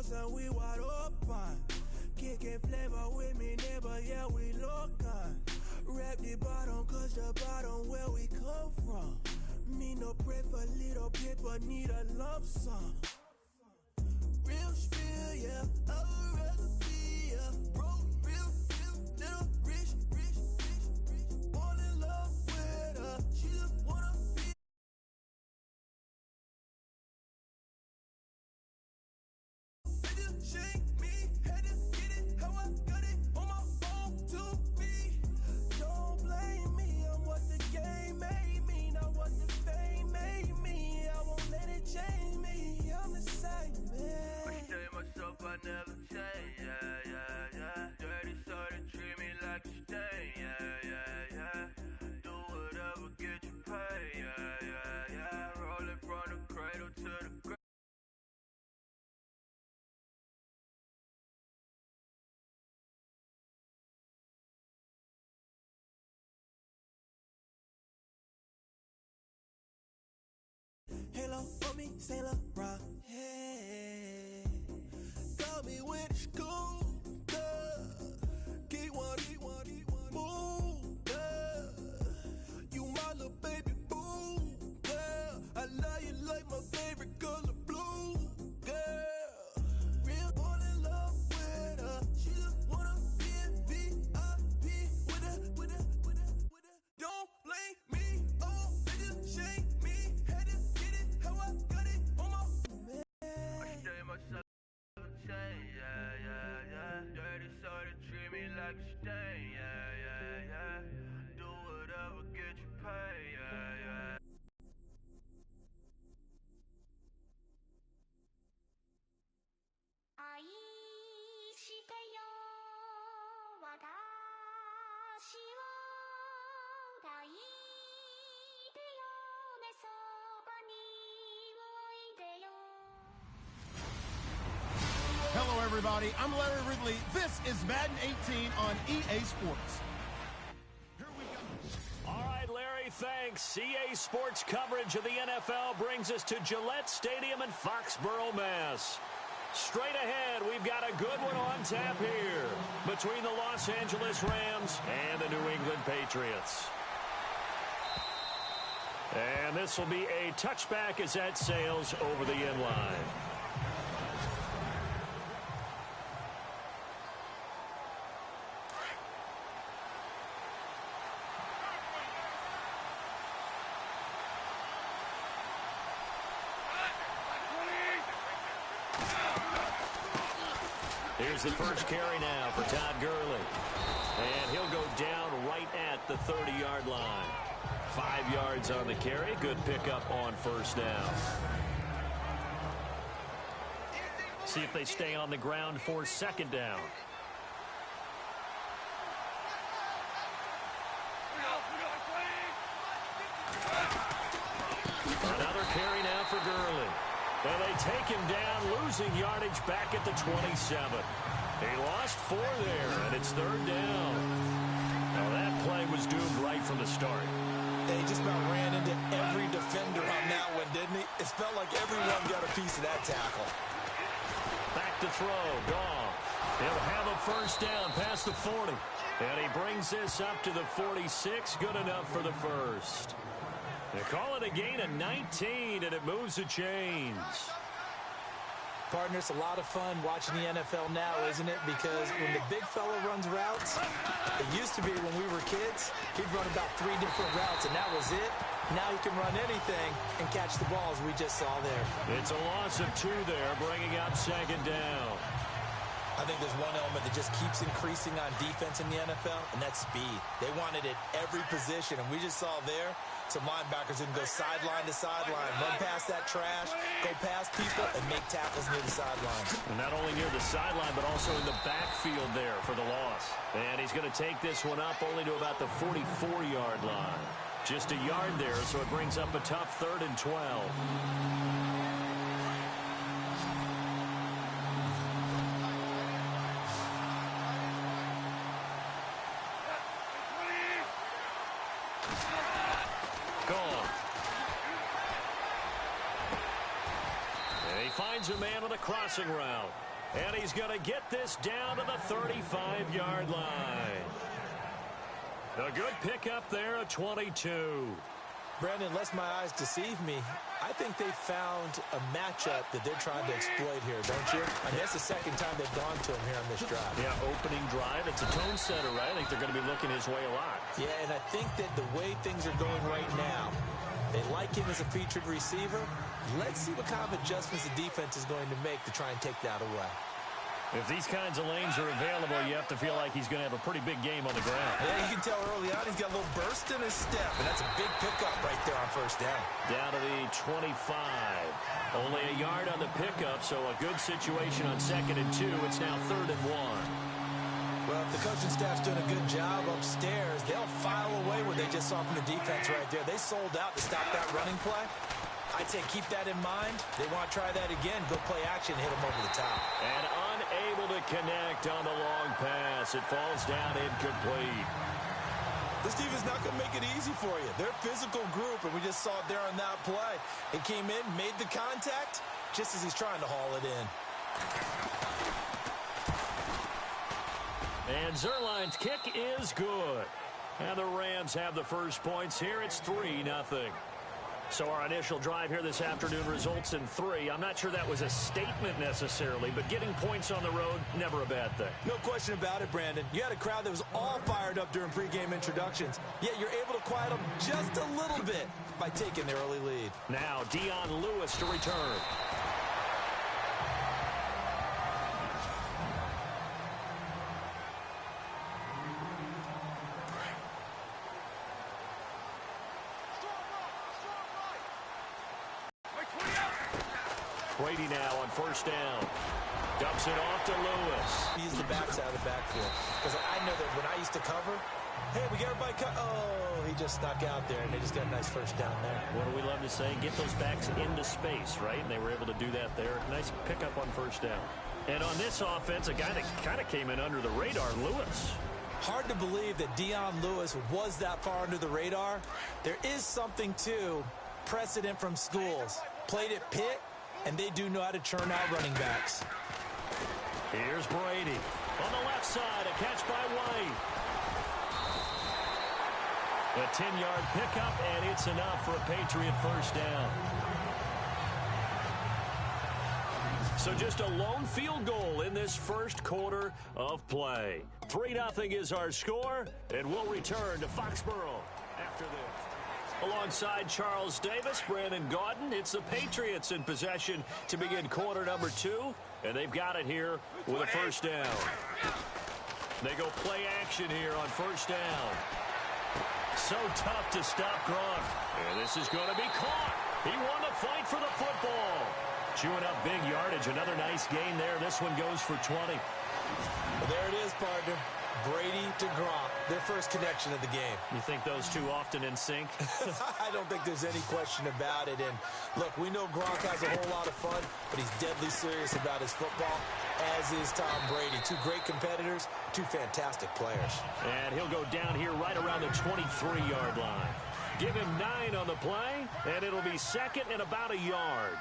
boss and we wide open. Kicking flavor with me, neighbor, yeah, we local. Rap the bottom, cause the bottom where we come from. Me no pray for little paper, need a lump sum. Real spill, yeah, I would rather be, yeah. Broke, real, little rich. Fall in love with her, she just wanna be. Shake me, had to get it, how I got it on my phone to be. Don't blame me, I'm what the game made me, not what the fame made me. I won't let it change me, I'm the same man. I stay myself, I never change, yeah. Dirty sort of treat me like a stain, yeah. Do whatever, get you paid, yeah. Rolling from the cradle to the grave. Halo on me, Sailor Rock. Hey, got me with school. Keep one, move. You my little baby boo. Girl, I love you like my favorite color blue. Girl, real fall in love with her. She just wanna be a VIP with her. Don't blame me, oh, nigga, shake me. Had to get it, how I got it on my man. I stay myself, change, yeah. Dirty sort of treat me like a stain, yeah. Do whatever, get you paid, yeah. Hello, everybody. I'm Larry Ridley. This is Madden 18 on EA Sports. Here we go. All right, Larry, thanks. EA Sports coverage of the NFL brings us to Gillette Stadium in Foxborough, Mass. Straight ahead, we've got a good one on tap here between the Los Angeles Rams and the New England Patriots. And this will be a touchback as that sails over the end line. Here's the first carry now for Todd Gurley. And he'll go down right at the 30-yard line. 5 yards on the carry. Good pickup on first down. See if they stay on the ground for second down. Another carry now for Gurley. And they take him down, losing yardage back at the 27. He lost 4 there, and it's third down. Now that play was doomed right from the start. He just about ran into every defender on that one, didn't he? It felt like everyone got a piece of that tackle. Back to throw, Goff. He'll have a first down past the 40. And he brings this up to the 46. Good enough for the first. They call it a gain of 19, and it moves the chains. Partner, it's a lot of fun watching the NFL now, isn't it? Because when the big fella runs routes, it used to be when we were kids, he'd run about 3 different routes, and that was it. Now he can run anything and catch the balls we just saw there. It's a loss of 2 there, bringing up second down. I think there's one element that just keeps increasing on defense in the NFL, and that's speed. They want it at every position, and we just saw there some linebackers who can go sideline to sideline, run past that trash, go past people, and make tackles near the sideline. And not only near the sideline, but also in the backfield there for the loss. And he's going to take this one up only to about the 44-yard line. Just a yard there, so it brings up a tough 3rd and 12. Finds a man on a crossing route. And he's going to get this down to the 35-yard line. A good pickup there at 22. Brandon, lest my eyes deceive me, I think they found a matchup that they're trying to exploit here, don't you? I mean, that's the second time they've gone to him here on this drive. Yeah, opening drive. It's a tone setter, right? I think they're going to be looking his way a lot. Yeah, and I think that the way things are going right now, they like him as a featured receiver. Let's see what kind of adjustments the defense is going to make to try and take that away. If these kinds of lanes are available, you have to feel like he's going to have a pretty big game on the ground. Yeah, you can tell early on he's got a little burst in his step, and that's a big pickup right there on first down. Down to the 25. Only a yard on the pickup, so a good situation on 2nd and 2. It's now 3rd and 1. Well, if the coaching staff's doing a good job upstairs, they'll file away what they just saw from the defense right there. They sold out to stop that running play. I'd say keep that in mind. They want to try that again. Go play action, hit them over the top. And unable to connect on the long pass. It falls down incomplete. This defense is not going to make it easy for you. They're a physical group, and we just saw it there on that play. It came in, made the contact, just as he's trying to haul it in. And Zerline's kick is good. And the Rams have the first points here. It's 3-0. So our initial drive here this afternoon results in 3. I'm not sure that was a statement necessarily, but getting points on the road, never a bad thing. No question about it, Brandon. You had a crowd that was all fired up during pregame introductions, yet you're able to quiet them just a little bit by taking the early lead. Now Dion Lewis to return. Brady now on first down. Dumps it off to Lewis. He's the backs out of the backfield. Because I know that when I used to cover, hey, we got everybody cut. Oh, he just snuck out there, and they just got a nice first down there. What do we love to say? Get those backs into space, right? And they were able to do that there. Nice pickup on first down. And on this offense, a guy that kind of came in under the radar, Lewis. Hard to believe that Dion Lewis was that far under the radar. There is something, too, precedent from schools. Played at Pitt, and they do know how to churn out running backs. Here's Brady. On the left side, a catch by White. A 10-yard pickup, and it's enough for a Patriot first down. So just a lone field goal in this first quarter of play. 3-0 is our score, and we'll return to Foxborough after this. Alongside Charles Davis, Brandon Gaudin, it's the Patriots in possession to begin quarter number 2, and they've got it here with a first down. They go play action here on first down. So tough to stop Gronk. And this is going to be caught. He won the fight for the football. Chewing up big yardage. Another nice gain there. This one goes for 20. Well, there it is, partner. Brady to Gronk, their first connection of the game. You think those two often in sync? I don't think there's any question about it. And look, we know Gronk has a whole lot of fun, but he's deadly serious about his football, as is Tom Brady. Two great competitors, two fantastic players. And he'll go down here right around the 23-yard line. Give him 9 on the play, and it'll be second and about a yard.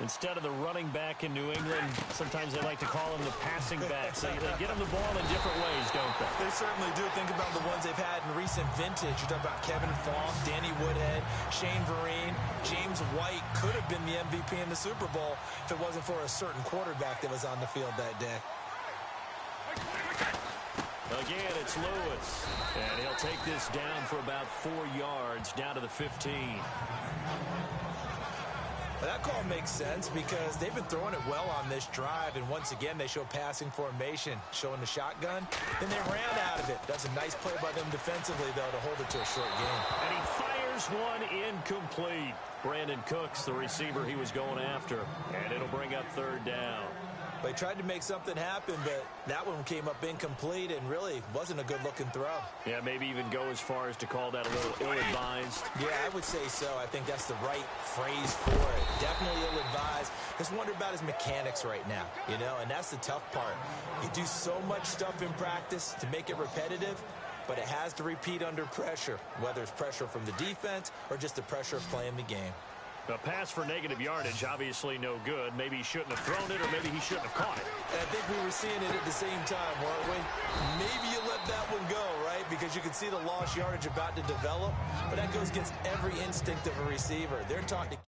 Instead of the running back in New England, sometimes they like to call him the passing back. So they get him the ball in different ways, don't they? They certainly do. Think about the ones they've had in recent vintage. You're talking about Kevin Falk, Danny Woodhead, Shane Vereen, James White could have been the MVP in the Super Bowl if it wasn't for a certain quarterback that was on the field that day. Again, it's Lewis. And he'll take this down for about 4 yards, down to the 15. That call makes sense because they've been throwing it well on this drive, and once again they show passing formation, showing the shotgun, and they ran out of it. That's a nice play by them defensively, though, to hold it to a short game. And he fires one incomplete. Brandon Cooks, the receiver he was going after, and it'll bring up third down. They tried to make something happen, but that one came up incomplete and really wasn't a good-looking throw. Yeah, maybe even go as far as to call that a little ill-advised. Yeah, I would say so. I think that's the right phrase for it. Definitely ill-advised. Just wonder about his mechanics right now, you know, and that's the tough part. You do so much stuff in practice to make it repetitive, but it has to repeat under pressure, whether it's pressure from the defense or just the pressure of playing the game. A pass for negative yardage, obviously no good. Maybe he shouldn't have thrown it, or maybe he shouldn't have caught it. I think we were seeing it at the same time, weren't we? Maybe you let that one go, right? Because you can see the lost yardage about to develop. But that goes against every instinct of a receiver. They're taught to